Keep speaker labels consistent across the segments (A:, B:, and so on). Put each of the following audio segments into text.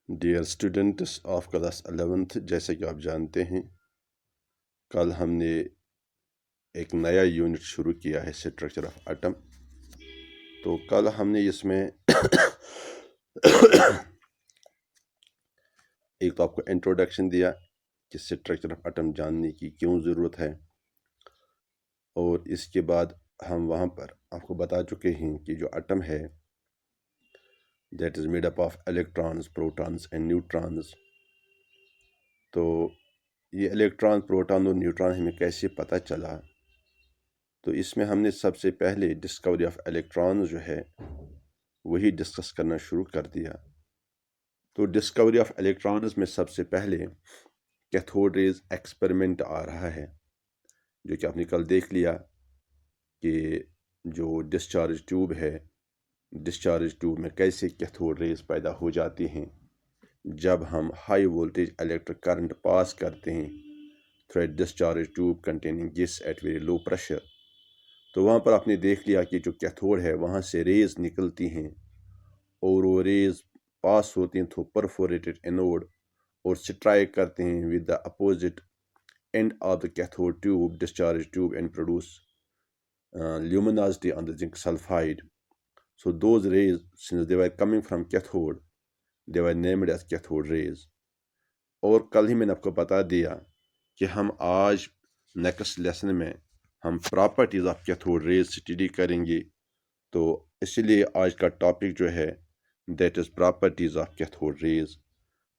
A: Dear students of class 11th, जैसे कि आप जानते हैं कल हमने एक नया यूनिट शुरू किया है स्ट्रक्चर ऑफ एटम। तो कल हमने इसमें एक तो आपको इंट्रोडक्शन दिया कि स्ट्रक्चर ऑफ एटम जानने की क्यों ज़रूरत है, और इसके बाद हम वहाँ पर आपको बता चुके हैं कि जो एटम है that is made up of electrons, protons and neutrons. तो ये इलेक्ट्रॉन, प्रोटॉन और न्यूट्रॉन हमें कैसे पता चला? तो इसमें हमने सबसे पहले डिस्कवरी ऑफ इलेक्ट्रॉन जो है वही डिस्कस करना शुरू कर दिया। तो डिस्कवरी ऑफ इलेक्ट्रॉन्स में सबसे पहले कैथोड रेज एक्सपेरिमेंट आ रहा है, जो कि आपने कल देख लिया कि जो डिस्चार्ज ट्यूब है, डिस्चार्ज ट्यूब में कैसे कैथोड रेज पैदा हो जाती हैं जब हम high voltage electric current pass करते हैं through a discharge tube containing gas at very low pressure. तो वहाँ पर आपने देख लिया कि जो कैथोड है वहाँ से रेज निकलती हैं और वो रेज पास होती हैं थ्रू परफोरेटेड एनोड और स्ट्राइक करते हैं with the opposite end of the cathode tube, discharge tube, and produce luminosity on the zinc sulfide. So those rays, since they were coming from cathode, they were named as cathode rays. और कल ही मैंने आपको बता दिया कि हम आज next lesson में हम properties of cathode rays study करेंगे। तो इसलिए आज का टॉपिक जो है that is properties of cathode rays.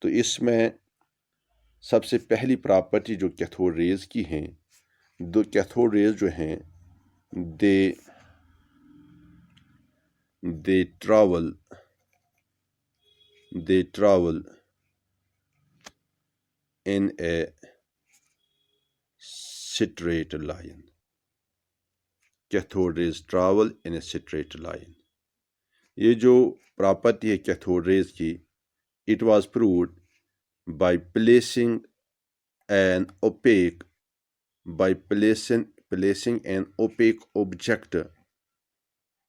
A: तो इसमें सबसे पहली प्रॉपर्टी जो कैथोड रेज की हैं, दो कैथोड रेज जो हैं दे travel in a straight line. Cathode rays travel in a straight line. ये जो प्रॉपर्टी है कैथोड रेज की, it was proved by placing an opaque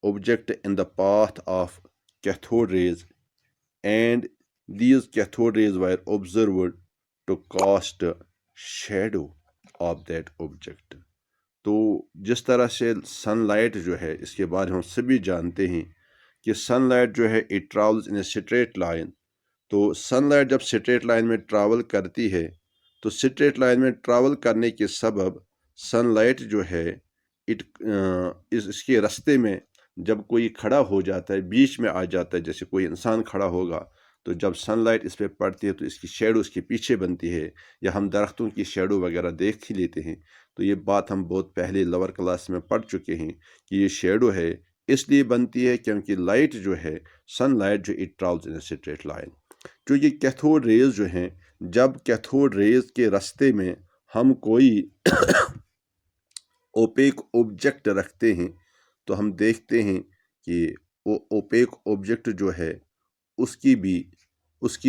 A: object in the path of cathode rays, and these cathode rays were observed to cast shadow of that object. तो जिस तरह से sunlight जो है, इसके बारे में हम सभी जानते हैं कि सनलाइट जो है it travels in a straight line. तो सनलाइट जब स्ट्रेट लाइन में ट्रैवल करती है तो स्ट्रेट लाइन में ट्रैवल करने के सबब सनलाइट जो है इसके रास्ते में जब कोई खड़ा हो जाता है, बीच में आ जाता है, जैसे कोई इंसान खड़ा होगा तो जब सनलाइट इस पर पड़ती है तो इसकी शेडो इसके पीछे बनती है, या हम दरख्तों की शेडो वगैरह देख ही लेते हैं। तो ये बात हम बहुत पहले लोअर क्लास में पढ़ चुके हैं कि ये शेडो है इसलिए बनती है क्योंकि लाइट जो है, सनलाइट जो it travels in a straight line. जो ये कैथोड रेज जो हैं, जब कैथोड रेज के रास्ते में हम कोई ओपेक ऑब्जेक्ट रखते हैं तो हम देखते हैं कि वो ओपेक ऑब्जेक्ट जो है उसकी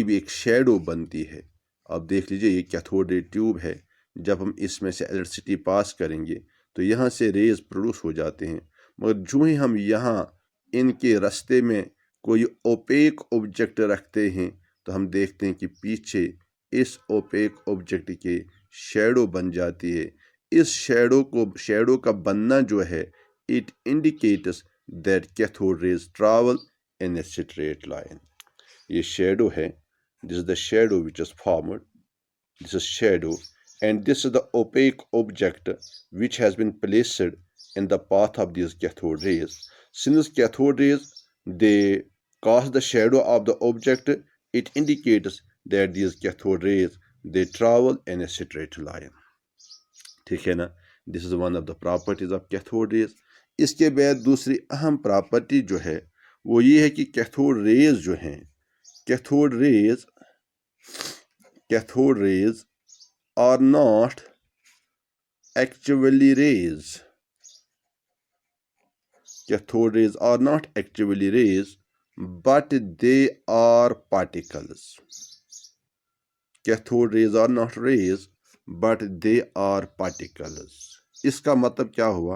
A: भी एक शेडो बनती है। आप देख लीजिए, ये कैथोड रे ट्यूब है, जब हम इसमें से इलेक्ट्रिसिटी पास करेंगे तो यहाँ से रेज प्रोड्यूस हो जाते हैं, मगर जो ही हम यहाँ इनके रास्ते में कोई ओपेक ऑब्जेक्ट रखते हैं तो हम देखते हैं कि पीछे इस ओपेक ऑब्जेक्ट के शेडो बन जाती है। इस शेडो का बनना जो है it indicates that cathode rays travel in a straight line. ये शेडो है, this is the shadow which is formed, this is shadow, and this is the opaque object which has been placed in the path of these cathode rays. Since cathode rays they cast the shadow of the object, it indicates that these cathode rays they travel in a straight line. ठीक है ना? This is one of the properties of cathode rays. इसके बाद दूसरी अहम property जो है वो ये है कि कैथोड रेज जो हैं, cathode rays are not actually rays. Cathode rays are not actually rays, but they are particles. Cathode rays are not rays, but they are particles. इसका मतलब क्या हुआ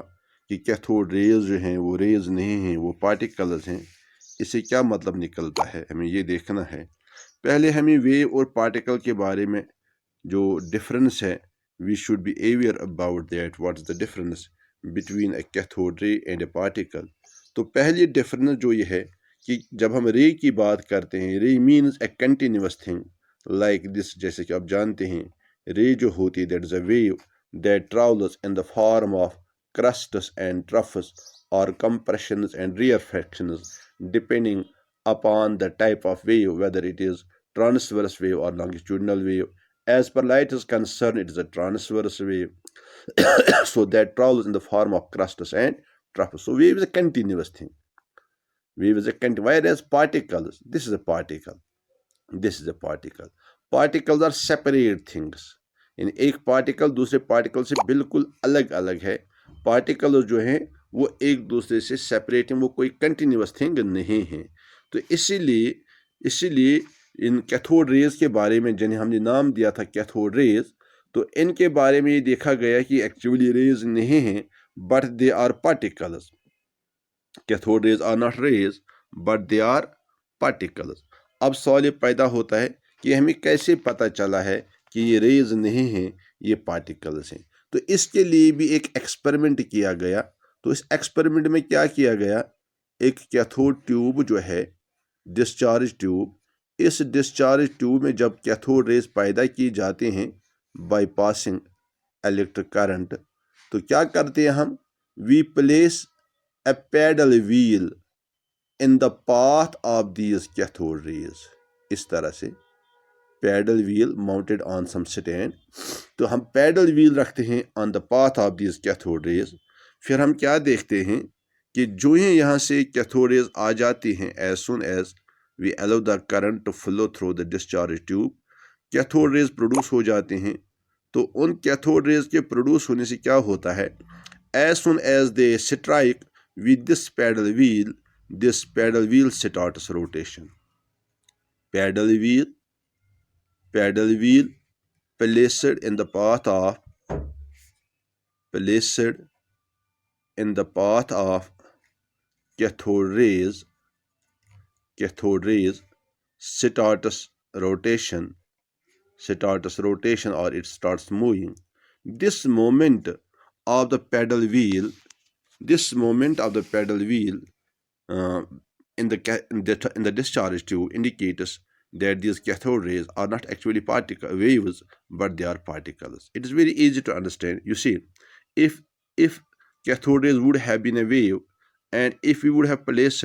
A: कि कैथोड रेज जो हैं वो रेज नहीं हैं, वो पार्टिकल्स हैं। इससे क्या मतलब निकलता है, हमें ये देखना है। पहले हमें वेव और पार्टिकल के बारे में जो डिफरेंस है, we should be aware about that, what is the difference between a cathode ray and a particle. तो पहली डिफरेंस जो ये है कि जब हम रे की बात करते हैं, रे means A continuous thing like this, जैसे कि आप जानते हैं रे जो होती है that is a wave that travels in the form of crusts and troughs और compressions and rarefactions depending upon the type of wave, whether it is transverse wave or longitudinal wave. As per light is concerned, it is a transverse wave. So that travels in the form of crusts and troughs. So wave is a continuous thing. Wave is a whereas particles, this is a particle. This is a particle. Particles are separate things. इन एक particle दूसरे particle से बिल्कुल अलग अलग है। Particle जो हैं वो एक दूसरे से सेपरेट हैं, वो कोई कंटिन्यूअस थिंग नहीं है। तो इसीलिए इन कैथोड रेज के बारे में जिन्हें हमने नाम दिया था कैथोड रेज, तो इनके बारे में ये देखा गया कि एक्चुअली रेज नहीं हैं but they are particles. Cathode rays are not rays but they are particles. अब सवाल ये पैदा होता है कि हमें कैसे पता चला है कि ये रेज नहीं हैं, ये पार्टिकल्स हैं। तो इसके लिए भी एक एक्सपेरिमेंट किया गया। तो इस एक्सपेरिमेंट में क्या किया गया, एक कैथोड ट्यूब जो है डिस्चार्ज ट्यूब, इस डिस्चार्ज ट्यूब में जब कैथोड रेज पैदा की जाते हैं बाय पासिंग इलेक्ट्रिक करंट, तो क्या करते हैं हम, we place a pedal wheel in the path of these cathode rays। इस तरह से paddle wheel mounted on some stand, तो हम पैडल व्हील रखते हैं on the path of these cathode rays. फिर हम क्या देखते हैं कि जो ही यहाँ से कैथोड रेज आ जाती हैं, as soon as we allow the current to flow through the discharge tube, cathode rays produce हो जाते हैं। तो उन कैथोड रेज के प्रोड्यूस होने से क्या होता है, as soon as they strike with this pedal wheel starts rotation। pedal wheel placed in the path of cathode rays starts rotation or it starts moving. This movement of the pedal wheel in the discharge tube indicates that these cathode rays are not actually particle waves but they are particles. It is very easy to understand. You see, if cathode rays would have been a wave, and if we would have placed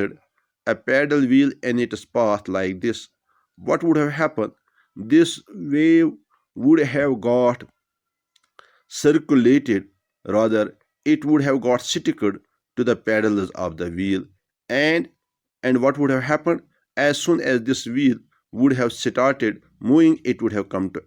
A: a paddle wheel in its path like this, what would have happened? This wave would have got circulated, rather it would have got sticked to the pedals of the wheel, and what would have happened, as soon as this wheel would have started moving, it would have come to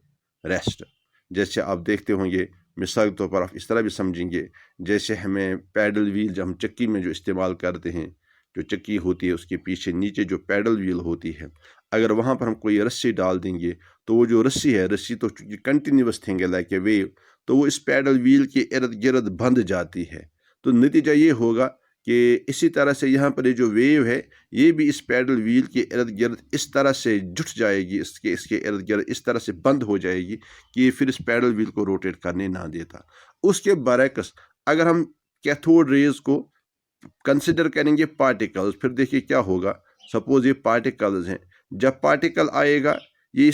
A: rest। जैसे आप देखते होंगे, मिसाल के तौर पर आप इस तरह भी समझेंगे, जैसे हमें पैडल व्हील जब हम चक्की में जो इस्तेमाल करते हैं, जो चक्की होती है उसके पीछे नीचे जो पैडल व्हील होती है, अगर वहाँ पर हम कोई रस्सी डाल देंगे तो वो जो रस्सी है, रस्सी तो चूँकि कंटिन्यूस थिंग है लाइक ए वेव, तो वो इस पैडल व्हील के इर्द गिर्द बंध जाती है। तो नतीजा ये होगा कि इसी तरह से यहाँ पर ये जो वेव है ये भी इस पैडल व्हील के इर्द गिर्द इस तरह से जुट जाएगी, इसके इर्द गिर्द इस तरह से बंद हो जाएगी कि ये फिर इस पैडल व्हील को रोटेट करने ना देता। उसके बरक्स अगर हम कैथोड रेज को कंसिडर करेंगे पार्टिकल्स, फिर देखिए क्या होगा। सपोज ये पार्टिकल्स हैं, जब पार्टिकल आएगा ये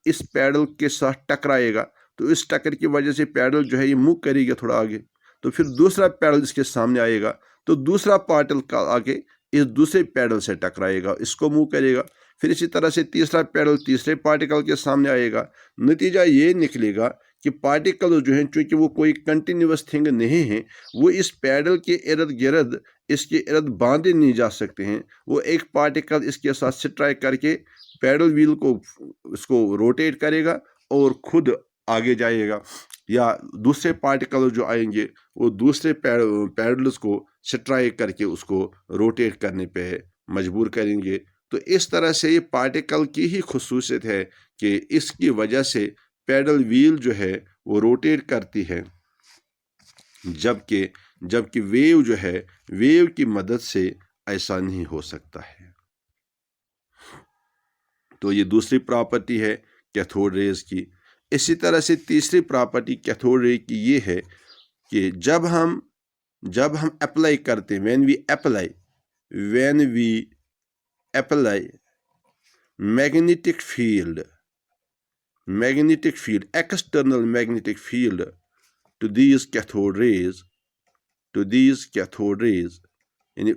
A: इस पैडल के साथ टकराएगा, तो इस टक्कर की वजह से पैडल जो है ये मूव करेगा थोड़ा आगे, तो फिर दूसरा पैडल इसके सामने आएगा, तो दूसरा पार्टिकल आगे इस दूसरे पैडल से टकराएगा, इसको मूव करेगा, फिर इसी तरह से तीसरा पैडल तीसरे पार्टिकल के सामने आएगा। नतीजा ये निकलेगा कि पार्टिकल जो हैं, चूँकि वो कोई कंटिन्यूस थिंग नहीं है, वो इस पैडल के इर्द गिर्द इसके इर्द बांधे नहीं जा सकते हैं। वो एक पार्टिकल इसके साथ स्ट्राइक करके पैडल व्हील को इसको रोटेट करेगा और खुद आगे जाएगा, या दूसरे पार्टिकल जो आएंगे वो दूसरे पैडल्स को स्ट्राइक करके उसको रोटेट करने पे मजबूर करेंगे। तो इस तरह से ये पार्टिकल की ही खुसूसियत है कि इसकी वजह से पैडल व्हील जो है वो रोटेट करती है, जबकि वेव जो है, वेव की मदद से ऐसा नहीं हो सकता है। तो ये दूसरी प्रॉपर्टी है कैथोड रेज की। इसी तरह से तीसरी प्रॉपर्टी कैथोड रे की ये है कि जब हम अप्लाई करते हैं, when we apply magnetic field, external magnetic field to these cathode rays, and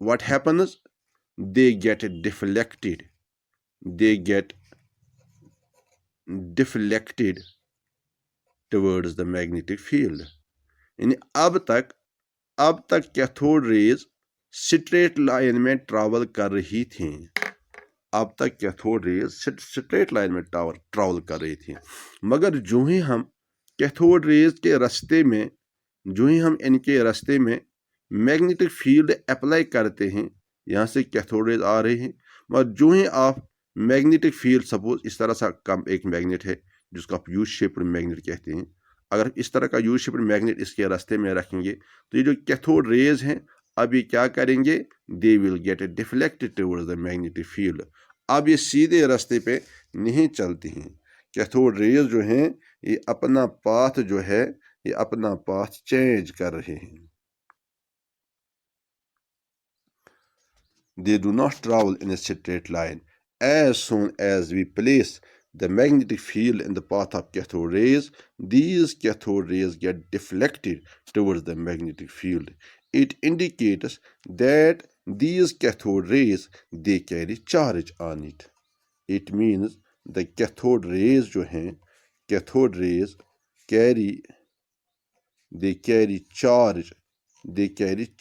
A: what happens? They get deflected towards the magnetic field. यानी अब तक कैथोड रेज स्ट्रेट लाइन में ट्रैवल कर रही थी। अब तक कैथोड रेज स्ट्रेट लाइन में ट्रैवल कर रही थी, मगर जो ही हम कैथोड रेज के रास्ते में, इनके रास्ते में मैग्नेटिक फील्ड अप्लाई करते हैं, यहाँ से कैथोड रेज आ रही हैं, मगर जो ही आप मैग्नेटिक फील्ड, सपोज इस तरह सा कम एक मैग्नेट है जिसको आप यू शेप्ड मैग्नेट कहते हैं, अगर इस तरह का यू शेप्ड मैग्नेट इसके रास्ते में रखेंगे तो ये जो कैथोड रेज हैं अब ये क्या करेंगे? They will get deflected towards the magnetic field. अब ये सीधे रास्ते पे नहीं चलती हैं। कैथोड रेज जो हैं ये अपना पाथ जो है, ये अपना पाथ चेंज कर रहे हैं। They do not travel in a straight line. As soon as we place the magnetic field in the path of cathode rays, these cathode rays get deflected towards the magnetic field. It indicates that these cathode rays, they carry charge on it. It means the cathode rays जो हैं, cathode rays carry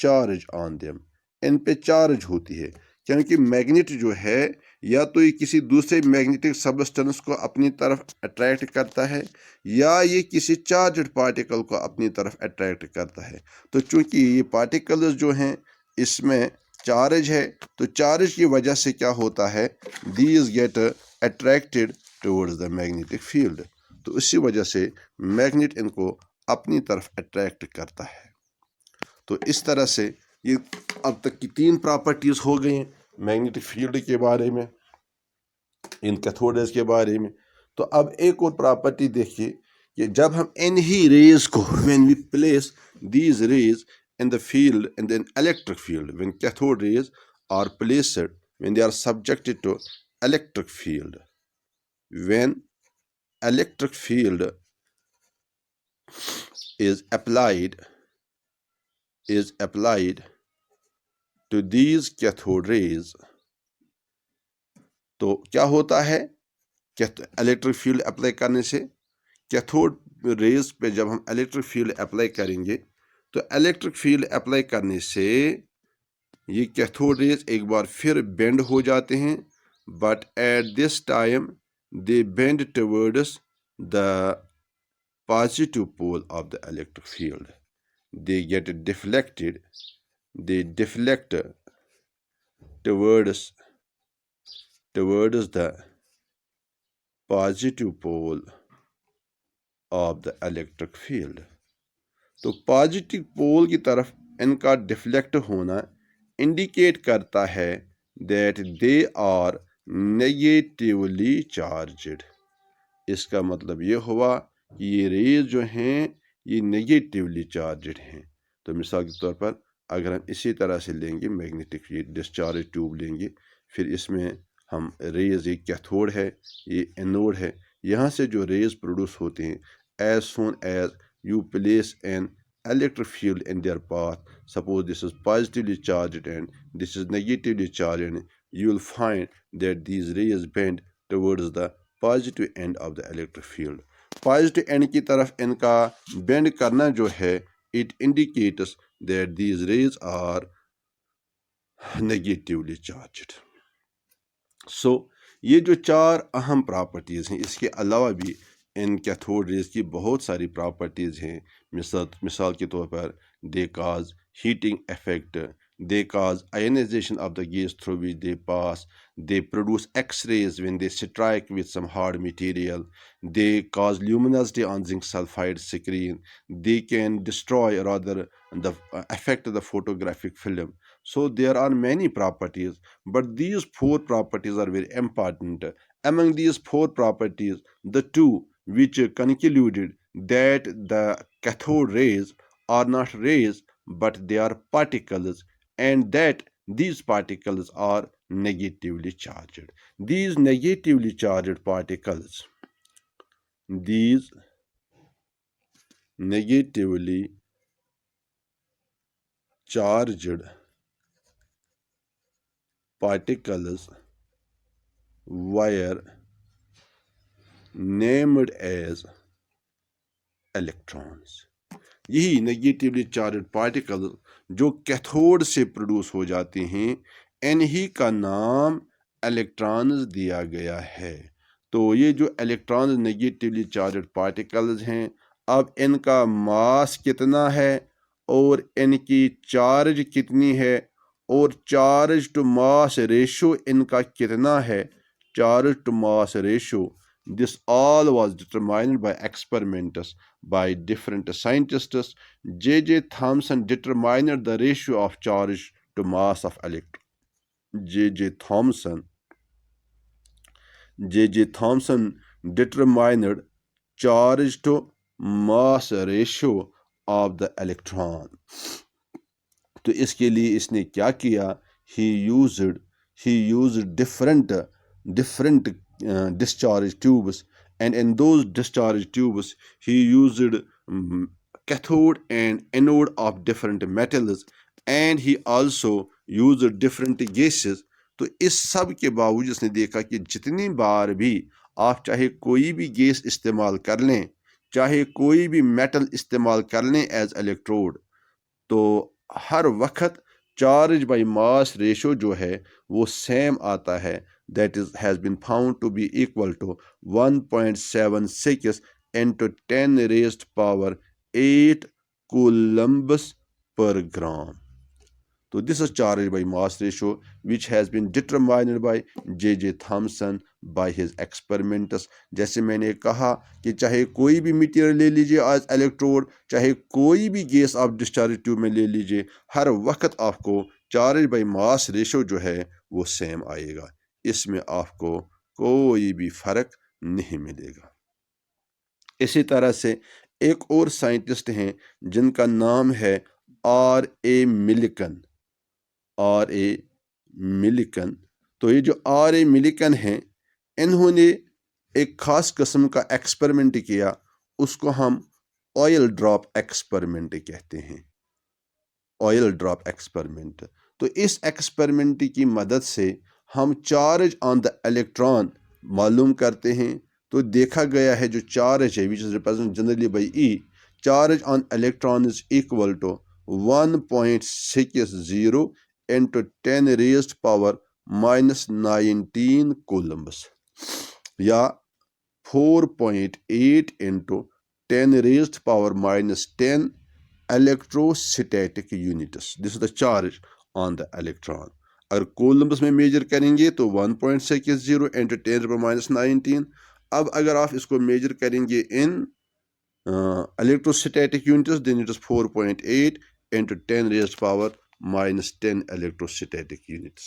A: charge on them. इन पे charge होती है, क्योंकि magnet जो है या तो ये किसी दूसरे मैग्नेटिक सबस्टेंस को अपनी तरफ अट्रैक्ट करता है या ये किसी चार्ज्ड पार्टिकल को अपनी तरफ अट्रैक्ट करता है। तो चूंकि ये पार्टिकल्स जो हैं इसमें चार्ज है, तो चार्ज की वजह से क्या होता है? These get attracted towards the magnetic field. तो इसी वजह से मैग्नेट इनको अपनी तरफ अट्रैक्ट करता है। तो इस तरह से ये अब तक की 3 प्रॉपर्टीज हो गई हैं मैग्नेटिक फील्ड के बारे में, इन कैथोड रेज के बारे में। तो अब एक और प्रॉपर्टी देखिए कि जब हम इन ही रेज को, when we place these rays in the field, in the electric field, when cathode rays are placed, when they are subjected to electric field, when electric field is applied to these cathode rays, तो क्या होता है? Electric field apply करने से, cathode rays पे जब हम electric field apply करेंगे तो इलेक्ट्रिक फील्ड अप्लाई करने से ये कैथोड रेज एक बार फिर बेंड हो जाते हैं, but at this time they bend towards the positive pole of the electric field. They get deflected, they deflect towards the positive pole of the electric field। तो positive pole की तरफ इनका deflect होना indicate करता है that they are negatively charged. इसका मतलब ये हुआ कि ये रेज जो हैं ये नेगेटिवली चार्ज्ड हैं। तो मिसाल के तौर पर अगर हम इसी तरह से लेंगे मैग्नेटिक डिस्चार्ज ट्यूब लेंगे, फिर इसमें हम रेज, ये कैथोड है, ये एनोड है, यहाँ से जो रेज प्रोड्यूस होते हैं, as soon as you place an electric field in their path, suppose this is positively charged and this is negatively charged, and you will find that these rays bend towards the positive end of the electric field। positive end की तरफ इनका bend करना जो है, it indicates that these rays are negatively charged। so ये जो 4 अहम properties हैं, इसके अलावा भी इन कैथोड रेज की बहुत सारी प्रॉपर्टीज़ हैं। मिसाल के तौर पर they cause heating effect, they cause ionization of the gas through which they pass, they produce X-rays when they strike with some hard material, they cause luminosity on zinc sulfide screen, they can destroy, rather affect the photographic film। So there are many properties, but these four properties are very important. Among these four properties, the two which concluded that the cathode rays are not rays but they are particles, and that these particles are negatively charged. These negatively charged particles, these negatively charged particles were named as electrons. यही negatively charge particle जो cathode से produce हो जाते हैं, इन्हीं का नाम electrons दिया गया है। तो ये जो इलेक्ट्रॉन्स नेगेटिवली चार्ज पार्टिकल्स हैं, अब इनका मास कितना है और इनकी चार्ज कितनी है और चार्ज टू मास रेशो इनका कितना है, charge to mass ratio, this all was determined by experiments by different scientists. J.J. Thomson determined the ratio of charge to mass of electron. J.J. Thomson determined charge to mass ratio of the electron. तो इसके लिए इसने क्या किया, he used different discharge tubes, and in those discharge tubes he used cathode and anode of different metals, and he also used different gases. तो इस सब के बावजूद उसने देखा कि जितनी बार भी आप चाहे कोई भी गैस इस्तेमाल कर लें, चाहे कोई भी मेटल इस्तेमाल कर लें एज इलेक्ट्रोड, तो हर वक्त चार्ज बाई मास रेशो जो है वो सेम आता है, that has been found to be equal to 1.76 into 10 raised power 8 coulombs per gram. So this is charge by mass ratio which has been determined by J.J. Thomson by his experiments. जैसे मैंने कहा कि चाहे कोई भी material ले लीजिए आज इलेक्ट्रोड, चाहे कोई भी गैस आप डिस्चार्ज ट्यूब में ले लीजिए, हर वक्त आपको चार्ज बाई मास रेशो जो है वो सेम आएगा, इसमें आपको कोई भी फर्क नहीं मिलेगा। इसी तरह से एक और साइंटिस्ट हैं जिनका नाम है R.A. मिलिकन। तो ये जो R.A. मिलिकन हैं, इन्होंने एक ख़ास किस्म का एक्सपेरिमेंट किया, उसको हम ऑयल ड्रॉप एक्सपेरिमेंट कहते हैं, ऑयल ड्रॉप एक्सपेरिमेंट। तो इस एक्सपेरिमेंट की मदद से हम चार्ज ऑन द इलेक्ट्रॉन मालूम करते हैं। तो देखा गया है जो चार्ज है which is represent generally by e, charge on electron is equal to 1.60 into 10 raised power -19 coulombs या 4.8 into 10 raised power -10 electrostatic units. This is the charge on the electron. अगर कोलम्ब्स में मेजर करेंगे तो 1.60 into 10 -19। अब अगर आप इसको मेजर करेंगे इन electrostatic units, then it is 4.8 into 10 raised power -10 electrostatic units.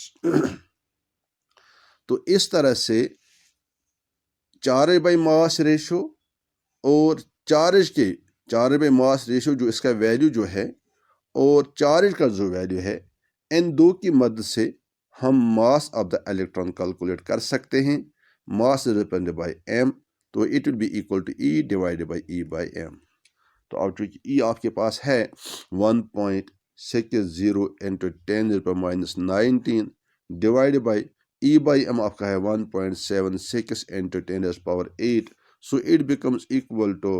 A: तो इस तरह से चार्ज बाई मास रेशो और चार्ज बाई मास रेशो जो इसका वैल्यू जो है और चार्ज का जो वैल्यू है, इन दो की मदद से हम mass of the electron calculate कर सकते हैं। Mass is represented by m, तो it will be equal to E divided by E by m। तो अब चूँकि E आपके पास है 1.60 into 10 -19 divided by E by m आपका है 1.76 into 10 power 8, so it becomes equal to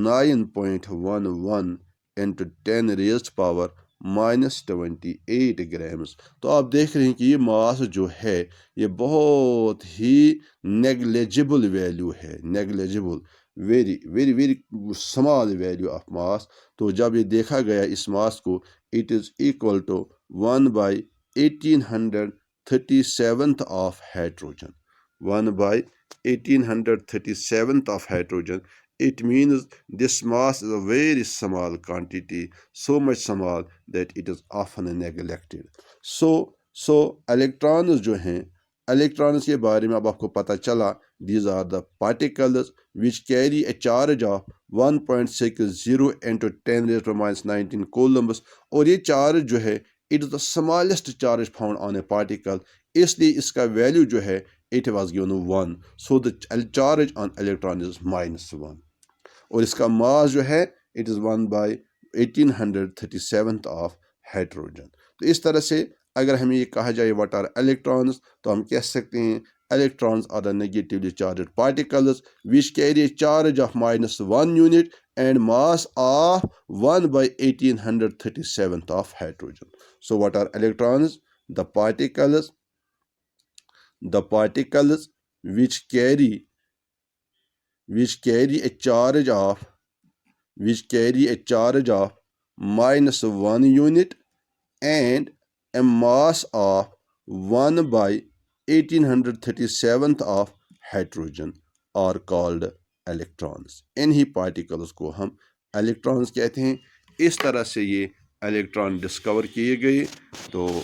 A: 9.11 into 10 raised power -28 grams. तो आप देख रहे हैं कि ये मास जो है ये बहुत ही नेग्लिजिबल वैल्यू है, negligible, very very very small value of mass. तो जब ये देखा गया इस मास को, it is equal to 1/1837 of hydrogen, 1/1837 of hydrogen. It means this mass is a very small quantity, so much small that it is often neglected. So electrons जो हैं, electrons के बारे में अब आपको पता चला, these are the particles which carry a charge of 1.60 into 10⁻19 coulombs. और ये चार्ज जो है, it is the smallest charge found on a particle, इसलिए इसका वैल्यू जो है it was given 1, so the charge on electron is -1। और इसका मास जो है इट इज़ 1/1837 ऑफ हाइड्रोजन। तो इस तरह से अगर हमें ये कहा जाए व्हाट आर इलेक्ट्रॉन्स, तो हम कह सकते हैं electrons are the negatively charged particles which carry charge of -1 unit and mass of 1/1837 of hydrogen. So what are electrons? The particles which carry a charge of -1 unit and a mass of 1/1837 of hydrogen are called electrons। इन्हीं particles को हम electrons कहते हैं। इस तरह से ये electron discover किए गए। तो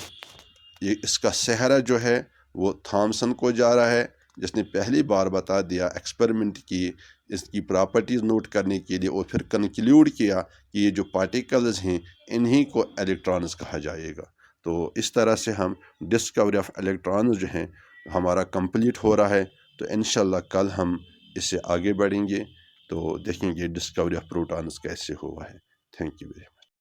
A: ये इसका सेहरा जो है वो थॉमसन को जा रहा है, जिसने पहली बार बता दिया, एक्सपेरिमेंट किए इसकी प्रॉपर्टीज़ नोट करने के लिए, और फिर कंक्लूड किया कि ये जो पार्टिकल्स हैं इन्हीं को इलेक्ट्रॉन्स कहा जाएगा। तो इस तरह से हम डिस्कवरी ऑफ इलेक्ट्रॉन्स जो हैं हमारा कंप्लीट हो रहा है। तो इंशाल्लाह कल हम इससे आगे बढ़ेंगे, तो देखेंगे डिस्कवरी ऑफ प्रोटॉन्स कैसे हुआ है। Thank you very much.